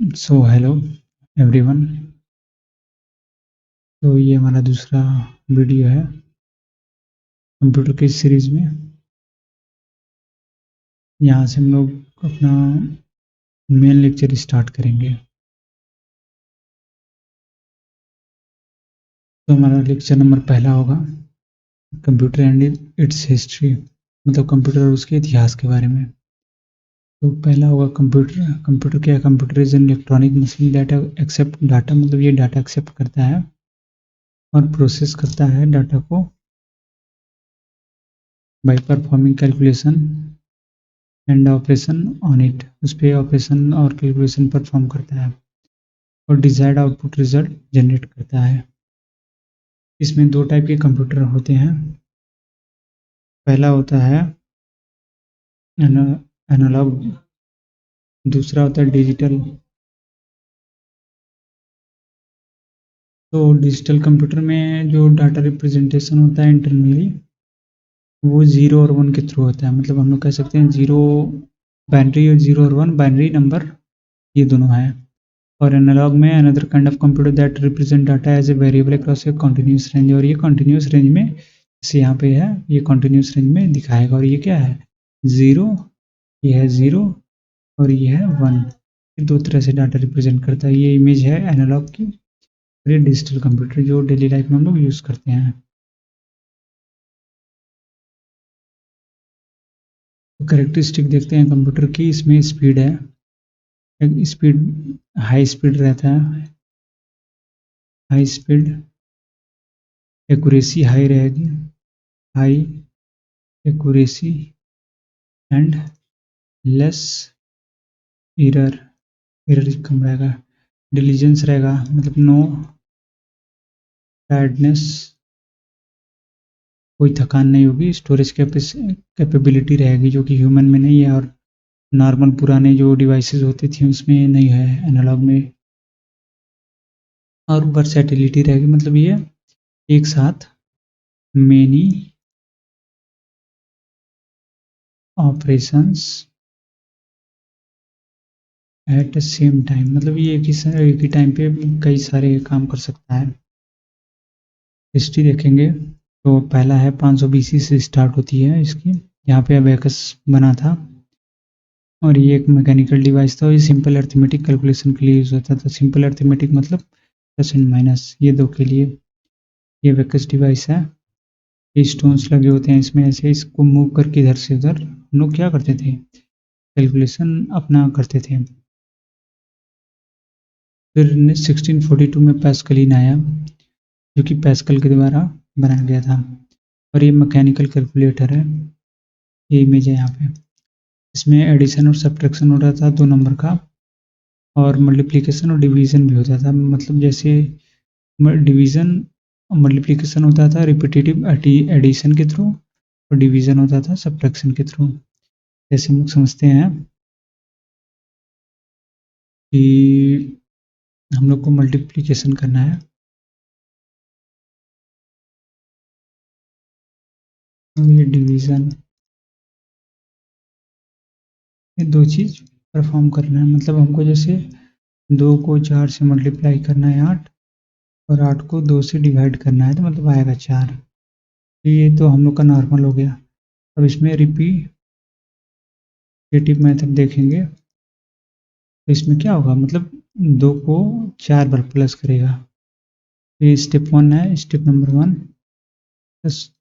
So hello everyone. तो ये हमारा दूसरा वीडियो है कंप्यूटर की सीरीज में। यहाँ से हम लोग अपना मेन लेक्चर स्टार्ट करेंगे। तो हमारा लेक्चर नंबर पहला होगा कंप्यूटर एंड इट्स हिस्ट्री, मतलब कंप्यूटर और उसके इतिहास के बारे में। तो पहला होगा कंप्यूटर। कंप्यूटर क्या है? Computer is an electronic machine data accept data, मतलब ये डाटा एक्सेप्ट करता है और प्रोसेस करता है डाटा को by performing calculation and operation on it, उस पर ऑपरेशन और कैलकुलेशन परफॉर्म करता है और डिजायर्ड आउटपुट रिजल्ट जनरेट करता है। इसमें दो टाइप के कंप्यूटर होते हैं। पहला होता है एनालॉग, दूसरा होता है डिजिटल। तो डिजिटल कंप्यूटर में जो डाटा रिप्रेजेंटेशन होता है इंटरनली, वो जीरो और वन के थ्रू होता है। मतलब हम लोग कह सकते हैं जीरो बाइनरी और जीरो और वन बाइनरी नंबर, ये दोनों है। और एनालॉग में another kind of computer that represent data as a variable across a continuous range, और ये कंटिन्यूस रेंज में, जैसे यहाँ पे है, ये कंटिन्यूस रेंज में दिखाएगा। और ये क्या है? जीरो, ये है जीरो और ये है वन। दो तरह से डाटा रिप्रेजेंट करता है। ये इमेज है एनालॉग की और ये डिजिटल कंप्यूटर जो डेली लाइफ में हम लोग यूज़ करते हैं। तो करेक्टरिस्टिक देखते हैं कंप्यूटर की। इसमें स्पीड है, स्पीड हाई स्पीड रहता है, हाई स्पीड। एक्यूरेसी हाई रहेगी, high accuracy and less error, error कम रहेगा। डिलीजेंस रहेगा, मतलब नो टायर्डनेस, कोई थकान नहीं होगी। स्टोरेज कैपेबिलिटी रहेगी जो कि ह्यूमन में नहीं है और नॉर्मल पुराने जो डिवाइसेस होती थी उसमें नहीं है एनालॉग में। और वर्सेटिलिटी रहेगी, मतलब ये एक साथ many operations at the same time, मतलब ये एक ही टाइम पे कई सारे काम कर सकता है। हिस्ट्री देखेंगे तो पहला है 500 BC से स्टार्ट होती है इसकी। यहाँ पे अबेकस बना था और ये एक मैकेनिकल डिवाइस था और ये सिंपल अर्थमेटिक कैलकुलेशन के लिए यूज होता था। सिंपल अर्थमेटिक मतलब प्लस एंड माइनस, ये दो के लिए ये अबेकस डिवाइस है। ये स्टोन्स लगे होते हैं इसमें, ऐसे इसको मूव करके इधर से उधर हम लोग क्या करते थे? कैलकुलेशन अपना करते थे। फिर 1642 में पैस्कलिन आया जो कि पैस्कल के द्वारा बनाया गया था और ये मैकेनिकल कैलकुलेटर है। ये इमेज है यहाँ पे। इसमें एडिशन और सब्ट्रैक्शन हो रहा था 2 नंबर का, और मल्टीप्लिकेशन और डिवीजन भी होता था। मतलब जैसे डिवीजन मल्टीप्लिकेशन होता था रिपीटेटिव एडिशन के थ्रू और डिवीजन होता था सब्ट्रैक्शन के थ्रू। जैसे हम लोग समझते हैं कि हम लोग को मल्टीप्लिकेशन करना है और ये डिवीजन, ये दो चीज़ परफॉर्म करना है। मतलब हमको जैसे 2 को 4 से मल्टीप्लाई करना है 8, और 8 को 2 से डिवाइड करना है तो मतलब आएगा 4। ये तो हम लोग का नॉर्मल हो गया। अब इसमें रिपीटेटिव मेथड देखेंगे तो इसमें क्या होगा? मतलब 2 को 4 बार प्लस करेगा। ये स्टेप 1 है। स्टेप नंबर 1 प्लस,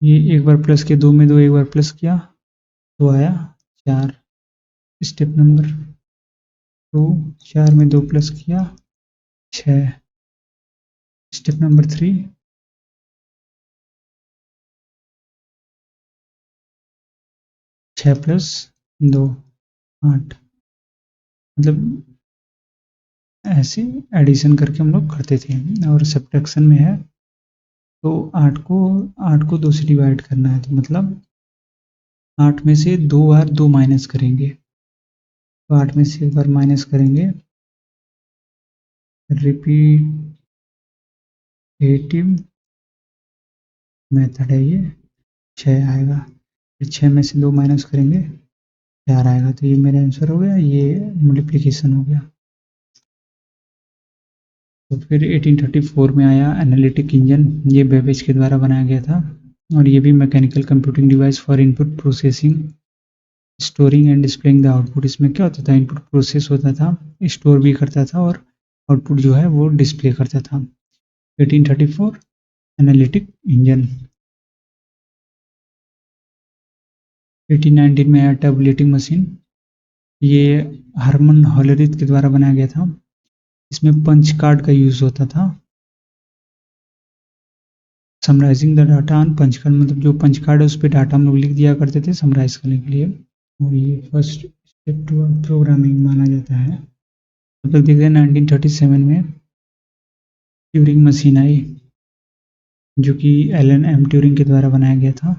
ये एक बार प्लस किया, 2 में 2 एक बार प्लस किया तो आया 4। स्टेप नंबर 2, 4 में 2 प्लस किया 6। Step number 3, 6 plus 2 8। मतलब ऐसे एडिशन करके हम लोग करते थे। और सब्ट्रैक्शन में है तो 8 को 2 से डिवाइड करना है तो मतलब 8 में से 2 बार 2 माइनस करेंगे तो 8 में से एक बार माइनस करेंगे। रिपीटेटिव मेथड है ये, 6 आएगा। फिर 6 में से 2 माइनस करेंगे 4 आएगा। तो ये मेरा आंसर हो गया, ये मल्टीप्लिकेशन हो गया। तो फिर 1834 में आया एनालिटिक इंजन, ये बेबेज के द्वारा बनाया गया था, और ये भी mechanical computing device for input processing, storing and displaying the output. इसमें क्या होता था, इनपुट प्रोसेस होता था, स्टोर भी करता था, और आउटपुट जो है वो डिस्प्ले करता था। 1834 एनालिटिक इंजन। 1819 में आया टैबुलेटिंग मशीन, ये हरमन हॉलरिथ के द्वारा बनाया गया था। इसमें पंच कार्ड का यूज होता था। Summarizing the data on punch card, मतलब जो पंच कार्ड है उस पर डाटा हम लोग लिख दिया करते थे समराइज करने के लिए, और ये फर्स्ट स्टेप टुवर्ड प्रोग्रामिंग माना जाता है। तब तक देखते हैं 1937 में ट्यूरिंग मशीन आई, जो कि एलन एम ट्यूरिंग के द्वारा बनाया गया था।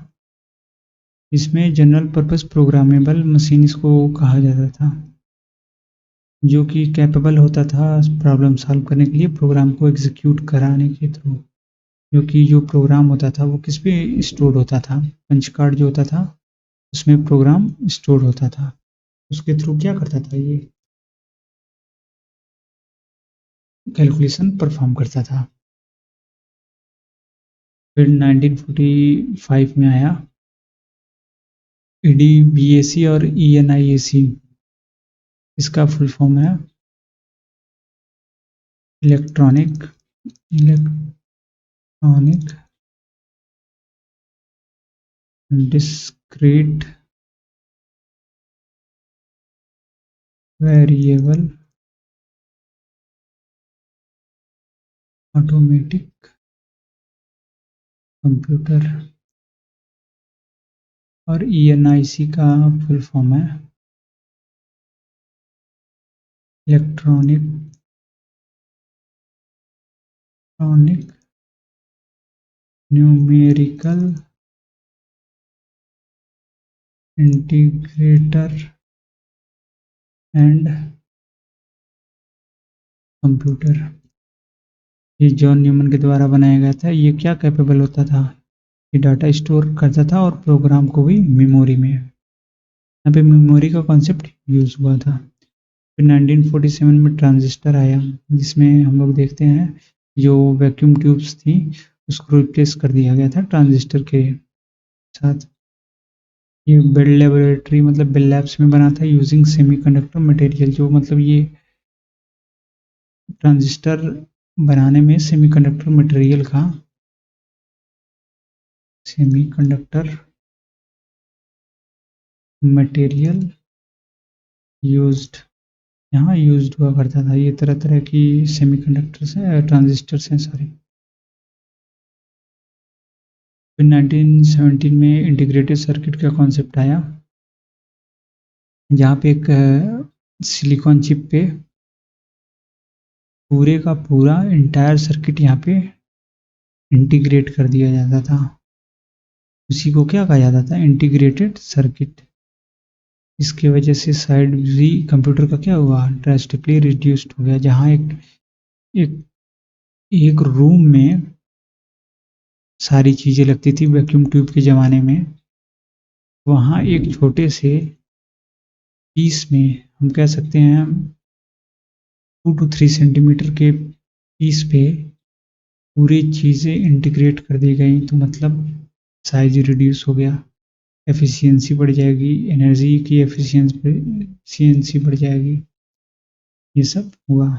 इसमें जनरल पर्पस प्रोग्रामेबल मशीन इसको कहा जाता था, जो कि कैपेबल होता था प्रॉब्लम सॉल्व करने के लिए, प्रोग्राम को एग्जीक्यूट कराने के थ्रू। जो कि जो प्रोग्राम होता था वो किस पे स्टोर होता था, पंच कार्ड जो होता था उसमें प्रोग्राम स्टोर होता था, उसके थ्रू क्या करता था, ये कैलकुलेशन परफॉर्म करता था। फिर 1945 में आया EDBAC और ENIAC। इसका फुल फॉर्म है electronic discrete variable automatic computer. और ENIC का फुल फॉर्म है electronic numerical integrator and computer. ये जॉन न्यूमन के द्वारा बनाया गया था। ये क्या कैपेबल होता था, ये डाटा स्टोर करता था और प्रोग्राम को भी मेमोरी में, यहाँ पे मेमोरी का कॉन्सेप्ट यूज हुआ था। फिर 1947 में ट्रांजिस्टर आया, जिसमें हम लोग देखते हैं जो वैक्यूम ट्यूब्स थी उसको रिप्लेस कर दिया गया था ट्रांजिस्टर के साथ। ये बेल लेबोरेटरी मतलब बेल लैब्स में बना था यूजिंग सेमीकंडक्टर मटेरियल, जो मतलब ये ट्रांजिस्टर बनाने में सेमीकंडक्टर मटेरियल का सेमीकंडक्टर मटेरियल यूज्ड, यहाँ यूज्ड हुआ करता था। ये तरह तरह की सेमीकंडक्टर्स हैं, ट्रांजिस्टर्स हैं सॉरी। फिर 1917 में इंटीग्रेटेड सर्किट का कॉन्सेप्ट आया, जहाँ पे एक सिलिकॉन चिप पे पूरे का पूरा इंटायर सर्किट यहाँ पे इंटीग्रेट कर दिया जाता था। उसी को क्या कहा जाता था, इंटीग्रेटेड सर्किट। इसकी वजह से साइड भी कंप्यूटर का क्या हुआ, ड्रास्टिकली रिड्यूस्ड हो गया। जहाँ एक एक रूम में सारी चीज़ें लगती थी वैक्यूम ट्यूब के ज़माने में, वहाँ एक छोटे से पीस में हम कह सकते हैं 2 to 3 सेंटीमीटर के पीस पे पूरी चीज़ें इंटीग्रेट कर दी गई। तो मतलब साइज रिड्यूस हो गया, एफिशिएंसी बढ़ जाएगी, एनर्जी की एफिशिएंसी बढ़ जाएगी, ये सब हुआ।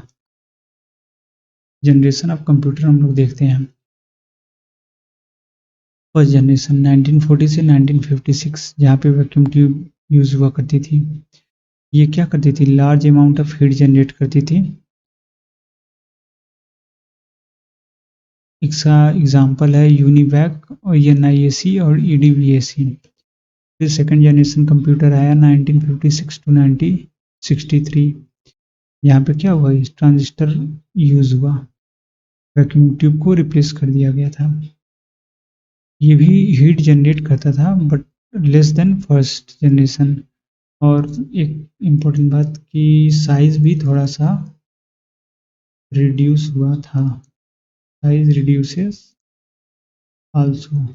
जनरेशन ऑफ कंप्यूटर हम लोग देखते हैं। फर्स्ट जनरेशन 1940 से 1956, जहाँ पे वैक्यूम ट्यूब यूज हुआ करती थी। ये क्या करती थी, large amount of heat generate करती थी। इसका एग्जाम्पल है यूनिवैक और NIAC और EDBAC। फिर सेकेंड जनरेशन कंप्यूटर आया 1956 to 1963। यहाँ पे क्या हुआ, ट्रांजिस्टर यूज हुआ, वैक्यूम ट्यूब को रिप्लेस कर दिया गया था। ये भी हीट जनरेट करता था but less than first generation. और एक इम्पोर्टेंट बात कि साइज भी थोड़ा सा रिड्यूस हुआ था, साइज रिड्यूसेस आल्सो।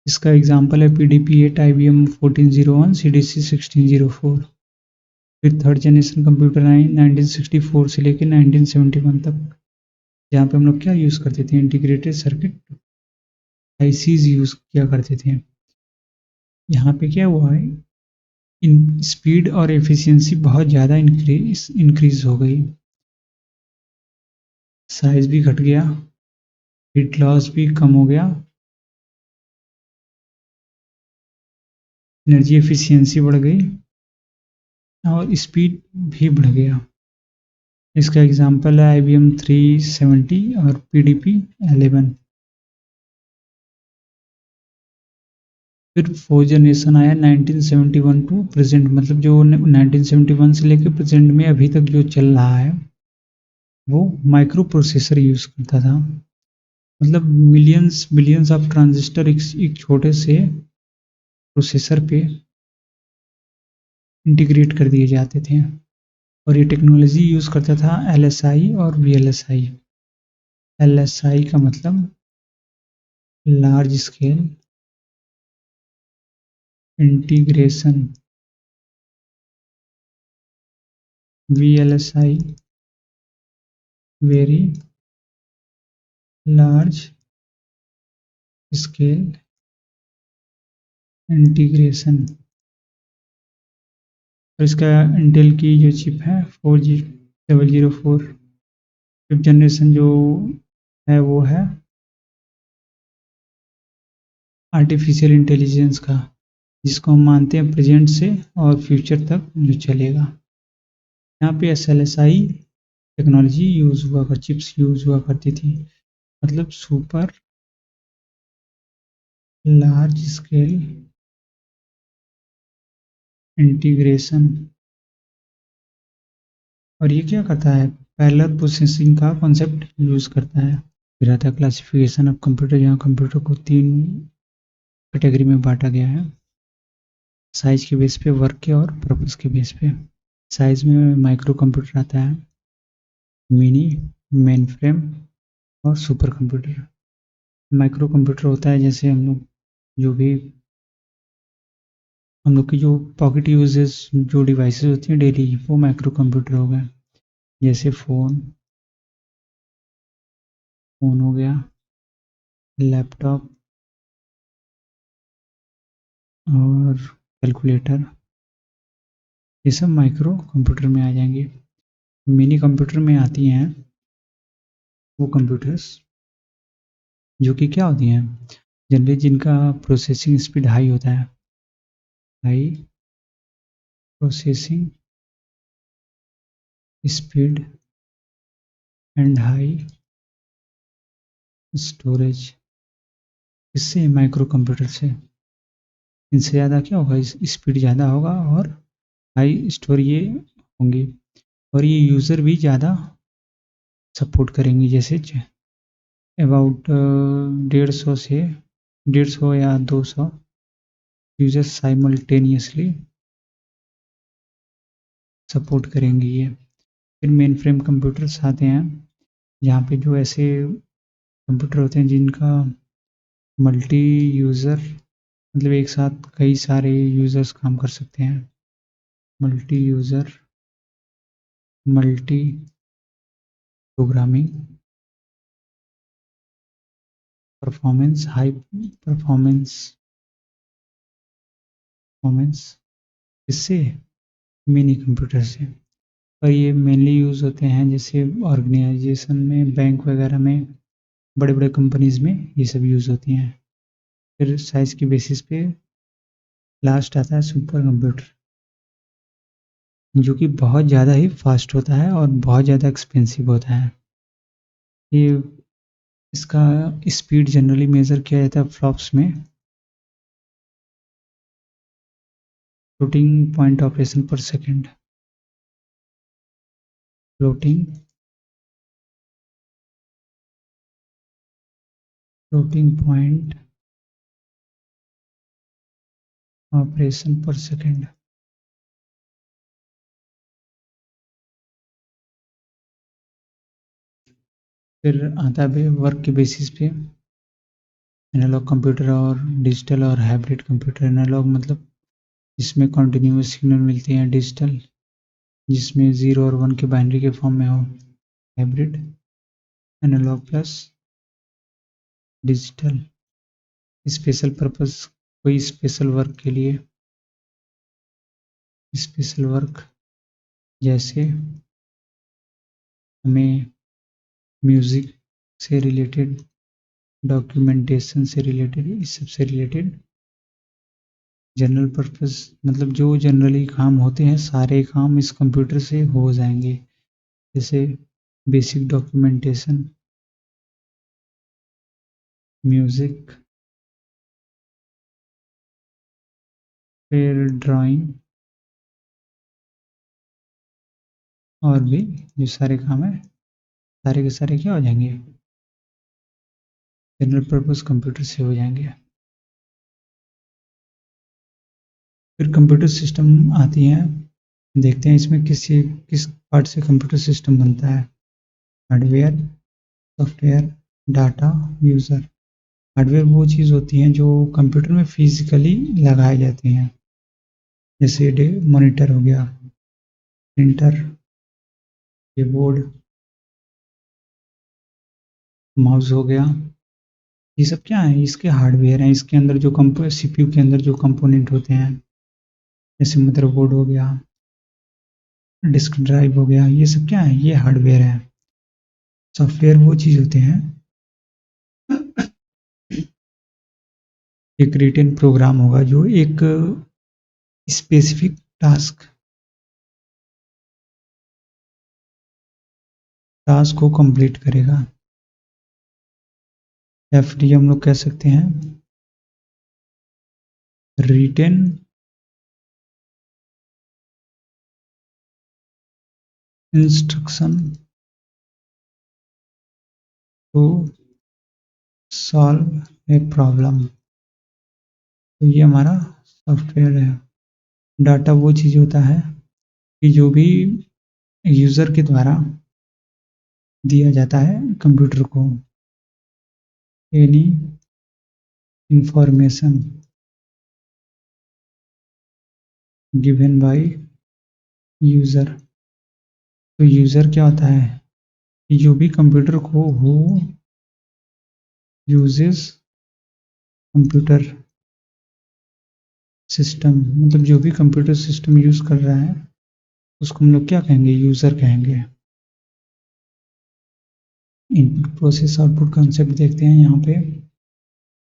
इसका एग्जांपल है PDP-8, IBM 1401, CDC 1604। फिर थर्ड जनरेशन कंप्यूटर आई 1964 से लेकर 1971 तक, जहाँ पे हम लोग क्या यूज़ करते थे, इंटीग्रेटेड सर्किट आईसीज यूज़ किया करते थे। यहाँ पे क्या हुआ है, इन स्पीड और एफिशिएंसी बहुत ज़्यादा इंक्रीज हो गई, साइज भी घट गया, हीट लॉस भी कम हो गया, एनर्जी एफिशिएंसी बढ़ गई और स्पीड भी बढ़ गया। इसका एग्जांपल है IBM 370 और PDP-11। फिर फोर्थ जनरेशन आया 1971 टू प्रेजेंट, मतलब जो 1971 से लेकर प्रेजेंट में अभी तक जो चल रहा है वो माइक्रो प्रोसेसर यूज़ करता था। मतलब मिलियंस बिलियंस ऑफ ट्रांजिस्टर एक छोटे से प्रोसेसर पे इंटीग्रेट कर दिए जाते थे, और ये टेक्नोलॉजी यूज़ करता था LSI और VLSI। LSI का मतलब large scale integration, VLSI very large scale integration. और इसका इंटेल की जो चिप है 4004, फिफ्थ जनरेशन जो है वो है आर्टिफिशियल इंटेलिजेंस का, जिसको हम मानते हैं प्रेजेंट से और फ्यूचर तक जो चलेगा। यहाँ पे SLSI टेक्नोलॉजी यूज़ हुआ कर, चिप्स यूज़ हुआ करती थी, मतलब सुपर लार्ज स्केल इंटीग्रेशन। और ये क्या करता है, पैरेलल प्रोसेसिंग का कॉन्सेप्ट यूज़ करता है। फिर आता है क्लासिफिकेशन ऑफ कंप्यूटर, जहाँ कंप्यूटर को 3 कैटेगरी में बांटा गया है, साइज के बेस पे, वर्क के और पर्पस के बेस पे। साइज में माइक्रो कंप्यूटर आता है, मिनी, मेन फ्रेम और सुपर कंप्यूटर। माइक्रो कंप्यूटर होता है जैसे जो भी हम लोग की जो पॉकेट यूजेस जो डिवाइसेस होती हैं डेली, वो माइक्रो कंप्यूटर हो गए, जैसे फ़ोन हो गया, लैपटॉप और कैलकुलेटर, ये सब माइक्रो कंप्यूटर में आ जाएंगे। मिनी कंप्यूटर में आती हैं वो कंप्यूटर्स जो कि क्या होती हैं, जनरली जिनका प्रोसेसिंग स्पीड हाई होता है, high processing speed and high storage. इससे माइक्रो कंप्यूटर से इनसे ज़्यादा क्या होगा, स्पीड ज़्यादा होगा और हाई स्टोर ये होंगे, और ये यूज़र भी ज़्यादा सपोर्ट करेंगी, जैसे अबाउट 150 से 150 या 200 यूज़र्स साइमल्टेनियसली सपोर्ट करेंगी ये। फिर मेन फ्रेम कंप्यूटर्स आते हैं, जहाँ पे जो ऐसे कंप्यूटर होते हैं जिनका मल्टी यूज़र, मतलब एक साथ कई सारे यूज़र्स काम कर सकते हैं, multi user, multi programming, performance, high performance, इससे मिनी कंप्यूटर से। और ये मेनली यूज़ होते हैं जैसे ऑर्गेनाइजेशन में, बैंक वगैरह में, बड़े बड़े कंपनीज में ये सब यूज़ होती हैं। फिर साइज़ के बेसिस पे लास्ट आता है सुपर कंप्यूटर, जो कि बहुत ज़्यादा ही फास्ट होता है और बहुत ज़्यादा एक्सपेंसिव होता है। ये इसका स्पीड जनरली मेज़र किया जाता है फ्लॉप्स में, फ्लोटिंग पॉइंट ऑपरेशन पर सेकेंड, फ्लोटिंग पॉइंट ऑपरेशन पर सेकेंड। फिर आता है वर्क के बेसिस पे, एनालॉग कंप्यूटर और डिजिटल और हाइब्रिड कंप्यूटर। एनालॉग मतलब जिसमें कंटिन्यूअस सिग्नल मिलते हैं, डिजिटल जिसमें 0 और 1 के बाइनरी के फॉर्म में हो, hybrid analog plus digital. Special purpose कोई स्पेशल वर्क के लिए, स्पेशल वर्क जैसे हमें म्यूज़िक से रिलेटेड, डॉक्यूमेंटेशन से रिलेटेड, इस सब से रिलेटेड। जनरल पर्पस मतलब जो जनरली काम होते हैं सारे काम इस कंप्यूटर से हो जाएंगे, जैसे बेसिक डॉक्यूमेंटेशन, म्यूज़िक, फिर ड्राइंग और भी जो सारे काम है सारे के सारे क्या हो जाएंगे, जनरल पर्पस कंप्यूटर से हो जाएंगे। फिर कंप्यूटर सिस्टम आती हैं, देखते हैं इसमें किस पार्ट से कंप्यूटर सिस्टम बनता है। Hardware, software, data, user. Hardware वो चीज़ होती हैं जो कंप्यूटर में फिजिकली लगाए जाती हैं, जैसे मॉनिटर हो गया, प्रिंटर, कीबोर्ड, माउस हो गया। ये सब क्या है, इसके हार्डवेयर हैं। इसके अंदर जो सीपीयू के अंदर जो कंपोनेंट होते हैं, जैसे मदरबोर्ड हो गया, डिस्क ड्राइव हो गया, ये सब क्या है, ये हार्डवेयर है। सॉफ्टवेयर वो चीज़ होते हैं, एक रिटन प्रोग्राम होगा जो एक स्पेसिफिक टास्क को कंप्लीट करेगा, या फिर हम लोग कह सकते हैं written instruction to solve a problem. तो ये हमारा सॉफ्टवेयर है। डाटा वो चीज़ होता है कि जो भी यूज़र के द्वारा दिया जाता है कंप्यूटर को, any information given by user. तो यूज़र क्या होता है कि जो भी कंप्यूटर को हो यूजेस कंप्यूटर सिस्टम, मतलब जो भी कंप्यूटर सिस्टम यूज़ कर रहा है उसको हम लोग क्या कहेंगे, यूज़र कहेंगे। इनपुट प्रोसेस आउटपुट कंसेप्ट देखते हैं यहाँ पे।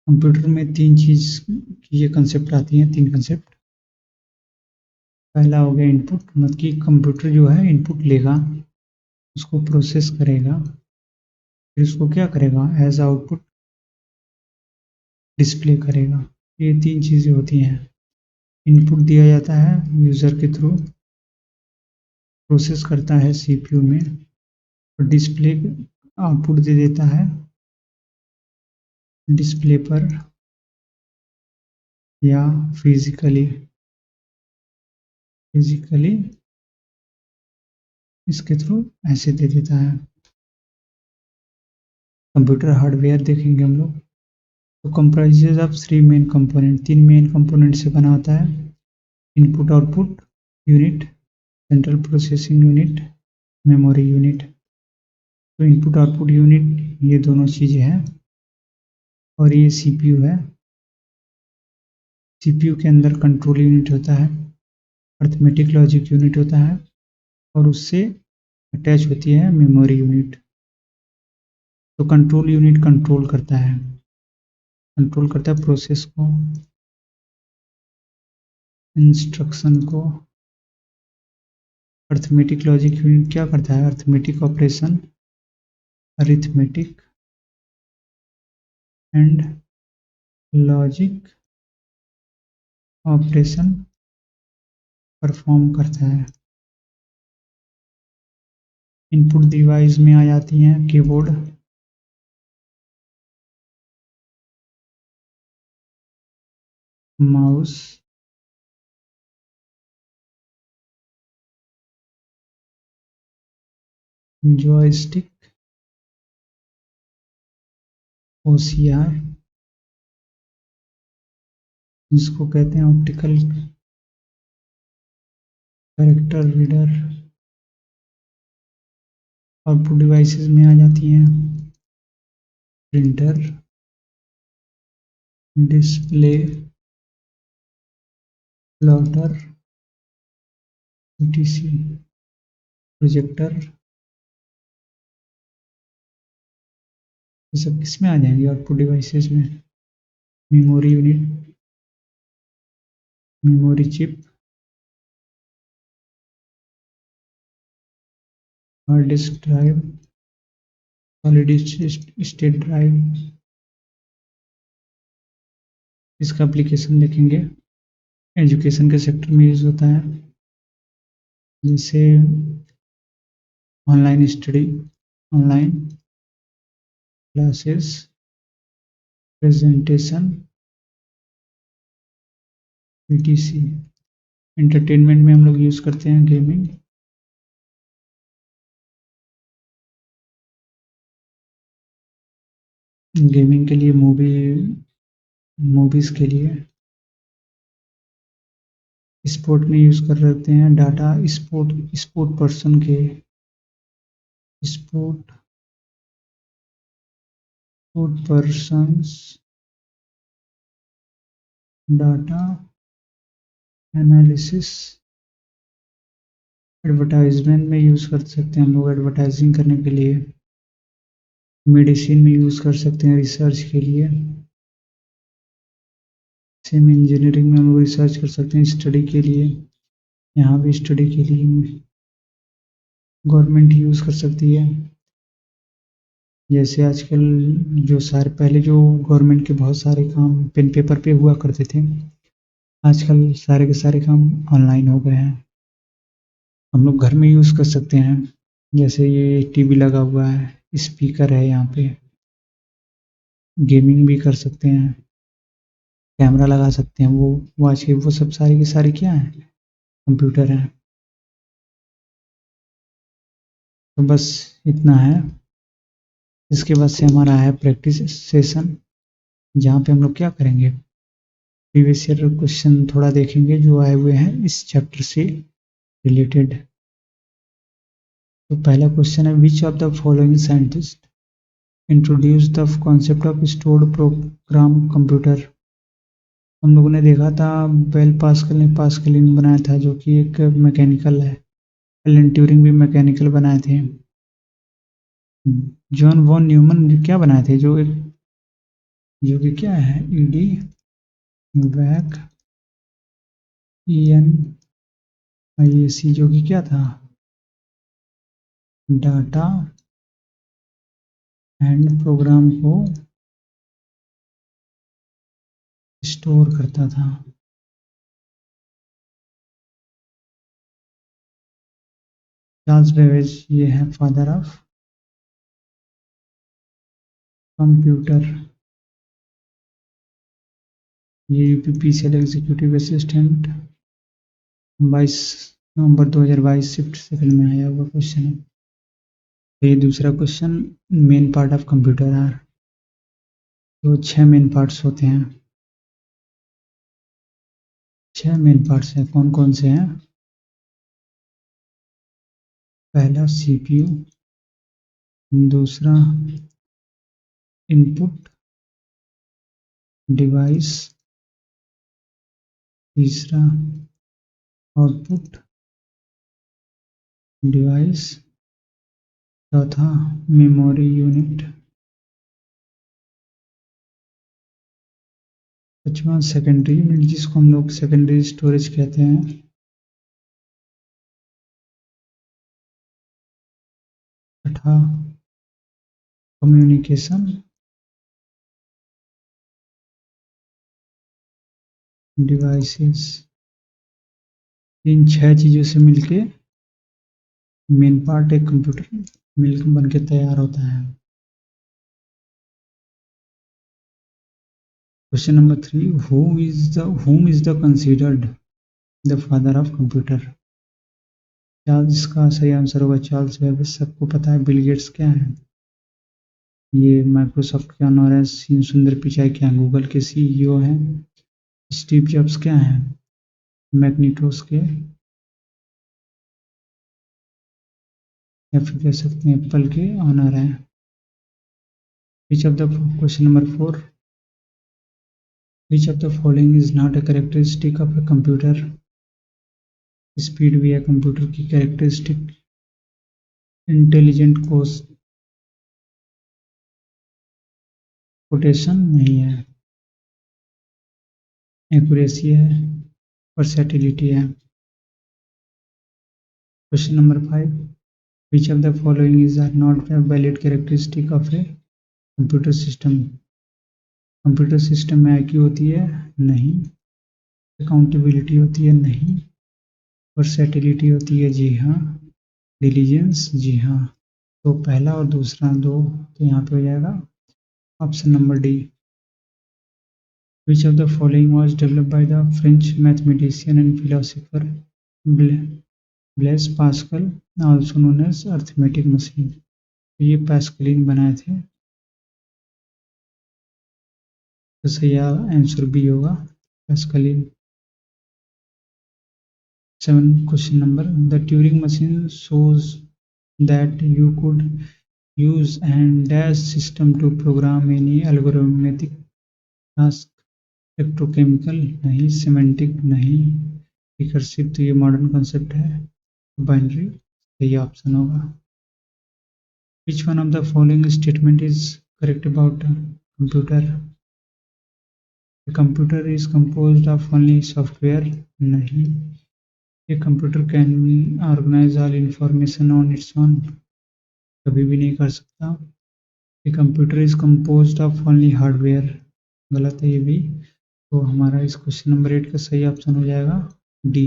कंप्यूटर में तीन चीज़ की ये कंसेप्ट आती हैं, तीन कंसेप्ट। पहला हो गया इनपुट, मतलब कि कंप्यूटर जो है इनपुट लेगा, उसको प्रोसेस करेगा, फिर उसको क्या करेगा, एज आउटपुट डिस्प्ले करेगा। ये तीन चीज़ें होती हैं। इनपुट दिया जाता है यूज़र के थ्रू, प्रोसेस करता है सीपीयू में, और डिस्प्ले आउटपुट दे देता है डिस्प्ले पर, या फिजिकली इसके थ्रू ऐसे दे देता है। कंप्यूटर हार्डवेयर देखेंगे हम लोग, तो comprises of three main component, तीन मेन कंपोनेंट से बना होता है। Input output unit, central processing unit, memory unit. तो इनपुट आउटपुट यूनिट ये दोनों चीज़ें हैं, और ये सीपीयू है। सीपीयू के अंदर कंट्रोल यूनिट होता है, अर्थमेटिक लॉजिक यूनिट होता है, और उससे अटैच होती है मेमोरी यूनिट। तो कंट्रोल यूनिट कंट्रोल करता है प्रोसेस को, इंस्ट्रक्शन को। अर्थमेटिक लॉजिक यूनिट क्या करता है, arithmetic operation, arithmetic and logic operation perform करता है। इनपुट डिवाइस में आ जाती हैं कीबोर्ड, माउस, जॉयस्टिक, ओसीआर, जिसको कहते हैं optical character reader. Output devices में आ जाती हैं printer, display, plotter, etc, projector. ये सब किस में आ जाएंगे आउटपुट डिवाइसेस में? Memory unit, memory chip, hard disk drive, solid state drive. इसका एप्लीकेशन देखेंगे, एजुकेशन के सेक्टर में यूज़ होता है, जैसे online study, online classes, presentation, etc। Entertainment में हम लोग यूज़ करते हैं गेमिंग, गेमिंग के लिए मूवीज़ के लिए। स्पोर्ट में यूज़ कर सकते हैं डाटा, स्पोर्ट पर्सन के sport persons data analysis. Advertisement में यूज़ कर सकते हैं हम लोग एडवर्टाइजिंग करने के लिए। मेडिसिन में यूज़ कर सकते हैं रिसर्च के लिए। सेम इंजीनियरिंग में हम लोग रिसर्च कर सकते हैं स्टडी के लिए, यहाँ भी स्टडी के लिए गवर्नमेंट यूज़ कर सकती है। जैसे आजकल जो सारे पहले जो गवर्नमेंट के बहुत सारे काम पेन पेपर पे हुआ करते थे, आजकल सारे के सारे काम ऑनलाइन हो गए हैं। हम लोग घर में यूज़ कर सकते हैं, जैसे ये टीवी लगा हुआ है, स्पीकर है यहाँ पे, गेमिंग भी कर सकते हैं, कैमरा लगा सकते हैं, वो आज के वो सब सारी की सारी क्या है, कंप्यूटर है। तो बस इतना है। इसके बाद से हमारा है प्रैक्टिस सेशन, जहाँ पे हम लोग क्या करेंगे, प्रीवियस ईयर क्वेश्चन थोड़ा देखेंगे जो आए हुए हैं इस चैप्टर से रिलेटेड। तो पहला क्वेश्चन है, विच of the following scientist introduce the concept of stored program computer. हम लोगों ने देखा था बेल पास्कल ने पास्कलिन बनाया था, जो कि एक मैकेनिकल है। एलन ट्यूरिंग भी मैकेनिकल बनाए थे। जॉन वॉन न्यूमन क्या बनाए थे, जो कि क्या है, ईडी वैक ENIAC, जो कि क्या था, डाटा एंड प्रोग्राम को स्टोर करता था। चार्ल्स बेबेज ये है फादर ऑफ कंप्यूटर। ये UPPCL executive assistant 22 November 2022 shift second में आया हुआ क्वेश्चन है। तो ये दूसरा question, main part of computer are. तो 6 मेन पार्ट्स होते हैं, 6 मेन पार्ट्स हैं, कौन कौन से हैं? पहला CPU, दूसरा इनपुट डिवाइस, तीसरा आउटपुट डिवाइस, चौथा मेमोरी यूनिट, पांचवा सेकेंडरी यूनिट, जिसको हम लोग सेकेंडरी स्टोरेज कहते हैं, छठा कम्युनिकेशन डिवाइसेस। इन 6 चीज़ों से मिलके मेन पार्ट एक कंप्यूटर मिल बन के तैयार होता है। Question number 3, whom is the considered the father of computer। Charles, इसका सही आंसर होगा चार्ल्स बेबेज। सबको पता है बिल गेट्स क्या है, ये माइक्रोसॉफ्ट के ऑनर है। सुंदर पिचाई क्या, गूगल के CEO हैं। स्टीव जॉब्स क्या हैं? मैग्नीटोस के, या फिर कह सकते हैं एप्पल के ऑनर हैं। विच of the question number 4, which of the following is not a characteristic of a computer? Speed भी है कंप्यूटर की कैरेक्टरिस्टिक। इंटेलिजेंट कोटेशन नहीं है। एक्यूरेसी है, वर्सेटिलिटी है। Question number 5, which of the following is or not a valid characteristic of a computer system? Computer system में IQ होती है? नहीं। अकाउंटेबिलिटी होती है? नहीं। वर्सेटिलिटी होती है? जी हाँ। डिलीजेंस? जी हाँ। तो पहला और दूसरा दो तो यहाँ पे हो जाएगा option number D. Which of the following was developed by the French mathematician and philosopher Blaise Pascal, also known as arithmetic machine? ये पास्कलिन बनाए थे। तो सही आंसर बी होगा, Pascaline. 7 question number, the Turing machine shows that you could use and dash system to program any algorithmic task. Electrochemical नहीं, semantic नहीं, recursive तो ये मॉडर्न कॉन्सेप्ट है। बाइनरी सही ऑप्शन होगा। Which one of the following statement is correct about computer? Computer is composed of only software? नहीं। A computer can organize all information on its own? कभी भी नहीं कर सकता। A computer is composed of only hardware? गलत है ये भी। तो हमारा इस क्वेश्चन नंबर 8 का सही ऑप्शन हो जाएगा D.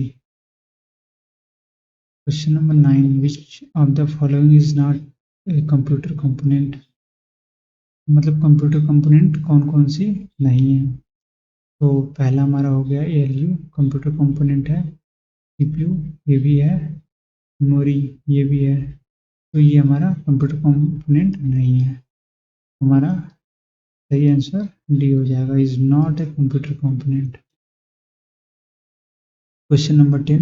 Question number 9, which of the following is not a computer component? मतलब कंप्यूटर कंपोनेंट कौन कौन सी नहीं है? तो पहला हमारा हो गया ALU, कंप्यूटर कंपोनेंट है। CPU ये भी है। मेमोरी ये भी है। तो ये हमारा कंप्यूटर कंपोनेंट नहीं है। हमारा सही आंसर डी हो जाएगा, is not a computer component. Question number 10,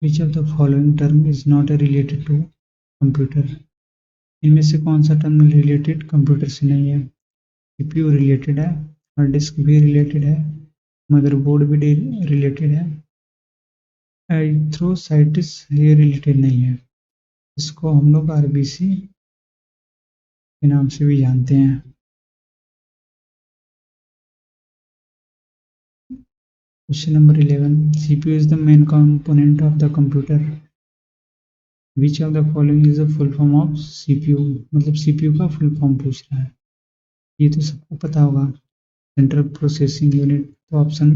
which of the following term is not a related to computer? इनमें से कौन सा टर्म रिलेटेड कंप्यूटर से नहीं है? CPU रिलेटेड है, हार्ड डिस्क भी रिलेटेड है, मदरबोर्ड भी रिलेटेड है, एरिथ्रोसाइटिस ये रिलेटेड नहीं है। इसको हम लोग RBC के नाम से भी जानते हैं। Question number 11, CPU is the main component of the computer. Which of the following is the full form of CPU? मतलब CPU का फुल फॉर्म पूछ रहा है, ये तो सबको पता होगा, सेंट्रल प्रोसेसिंग यूनिट। तो ऑप्शन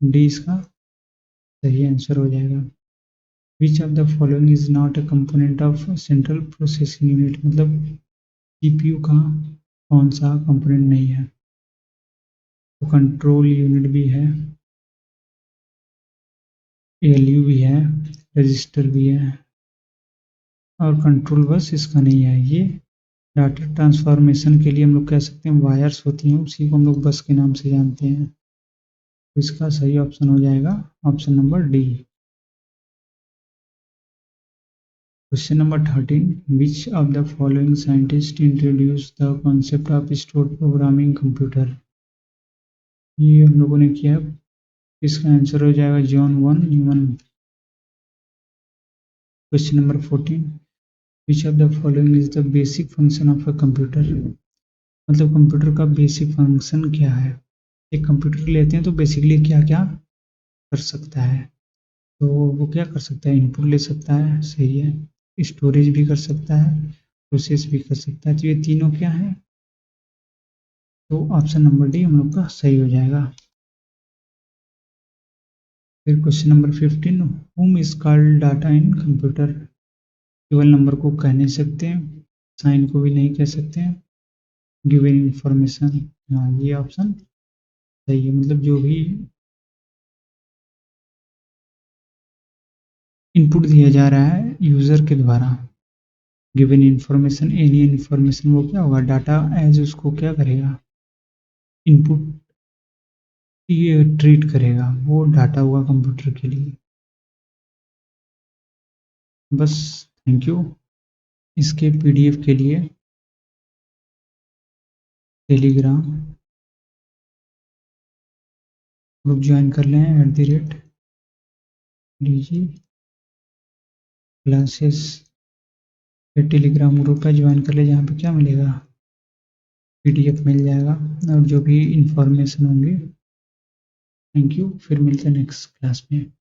डी इसका सही आंसर हो जाएगा। Which of the following is not a component of central processing unit? मतलब CPU का कौन सा कंपोनेंट नहीं है? तो कंट्रोल यूनिट भी है, ALU भी है, रजिस्टर भी है, और कंट्रोल बस इसका नहीं है। ये डाटा ट्रांसफॉर्मेशन के लिए हम लोग कह सकते हैं वायर्स होती हैं, उसी को हम लोग बस के नाम से जानते हैं। तो इसका सही ऑप्शन हो जाएगा option number D. Question number 13, which of the following scientist introduce the concept of store programming computer? ये हम लोगों ने किया। इसका आंसर हो जाएगा John von Neumann. Question number 14, which of the following is the basic function of a computer? मतलब computer का बेसिक फंक्शन क्या है? एक कंप्यूटर लेते हैं तो बेसिकली क्या क्या कर सकता है? तो वो क्या कर सकता है? इनपुट ले सकता है, सही है, स्टोरेज भी कर सकता है, प्रोसेस भी कर सकता है। तो ये तीनों क्या है? तो ऑप्शन नंबर डी हम लोग का सही हो जाएगा। फिर question number 15, home is called data in computer? केवल नंबर को कह नहीं सकते, साइन को भी नहीं कह सकते, गिवन इंफॉर्मेशन। हाँ ये ऑप्शन सही है, मतलब जो भी इनपुट दिया जा रहा है यूजर के द्वारा, गिवन इंफॉर्मेशन, एनी इंफॉर्मेशन, वो क्या होगा? डाटा एज उसको क्या करेगा? इनपुट ये ट्रीट करेगा, वो डाटा हुआ कंप्यूटर के लिए। बस, थैंक यू। इसके पीडीएफ के लिए टेलीग्राम ग्रुप ज्वाइन कर लें @DG क्लासेस। फिर टेलीग्राम ग्रुप का ज्वाइन कर ले, जहाँ पे क्या मिलेगा, पीडीएफ मिल जाएगा और जो भी इंफॉर्मेशन होंगे। थैंक यू, फिर मिलते हैं नेक्स्ट क्लास में।